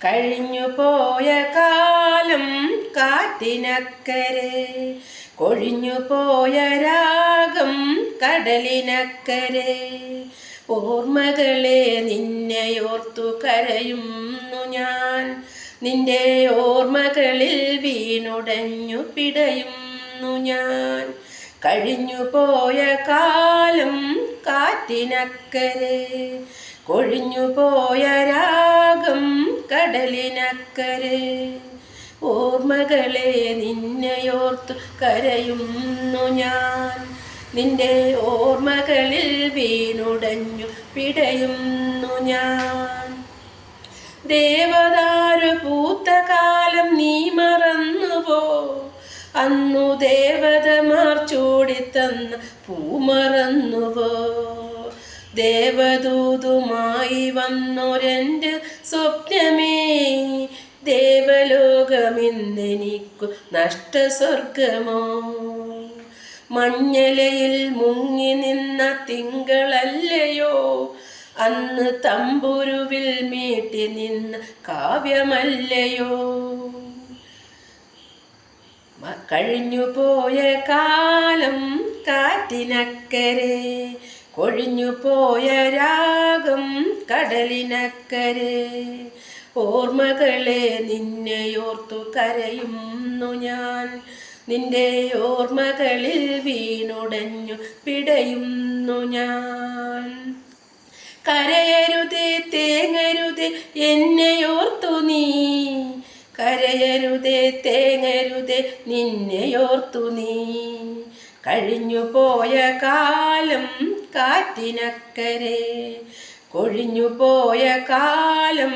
കഴിഞ്ഞു പോയ കാലം കാറ്റിനക്കരെ, കൊഴിഞ്ഞു പോയ രാഗം കടലിനക്കരെ. ഓർമ്മകളെ നിന്നെയോർത്തു കരയുന്നു ഞാൻ, നിന്റെ ഓർമ്മകളിൽ വീണുടഞ്ഞു പിടയുന്നു ഞാൻ. കഴിഞ്ഞു പോയ കാലം കാറ്റിനക്കരെ, കൊഴിഞ്ഞു പോയ രാഗം കടലിനക്കരെ. ഓർമ്മകളെ നിന്നെയോർത്തു കരയുന്നു ഞാൻ, നിന്റെ ഓർമ്മകളിൽ വീണുടഞ്ഞു പിടയുന്നു ഞാൻ. ദേവദാരു പൂത്ത കാലം നീ മറന്നുപോ, അന്നു ദേവതമാർ ചൂടിത്തന്ന പൂ മറന്നുപോ. ദേവദൂതുമായി വന്നൊരെൻ്റെ സ്വപ്നമേ, ദേവലോകമിന്നെനിക്കു നഷ്ടസ്വർഗമോ. മഞ്ഞലയിൽ മുങ്ങി നിന്ന തിങ്കളല്ലയോ, അന്ന് തമ്പുരുവിൽ മീട്ടി നിന്ന കാവ്യമല്ലയോ. കഴിഞ്ഞു പോയ കാലം കാറ്റിനക്കരെ, കൊഴിഞ്ഞു പോയ രാഗം കടലിനക്കരെ. ഓർമ്മകളെ നിന്നെയോർത്തു കരയുന്നു ഞാൻ, നിന്റെ ഓർമ്മകളിൽ വീണുടഞ്ഞു പിടയുന്നു ഞാൻ. കരയരുതേ തേങ്ങരുതേ എന്നെയോർത്തു നീ, കരയരുതേ തേങ്ങരുതേ നിന്നെയോർത്തു നീ. കഴിഞ്ഞു പോയ കാലം കാറ്റിനക്കരെ, കൊഴിഞ്ഞു പോയ കാലം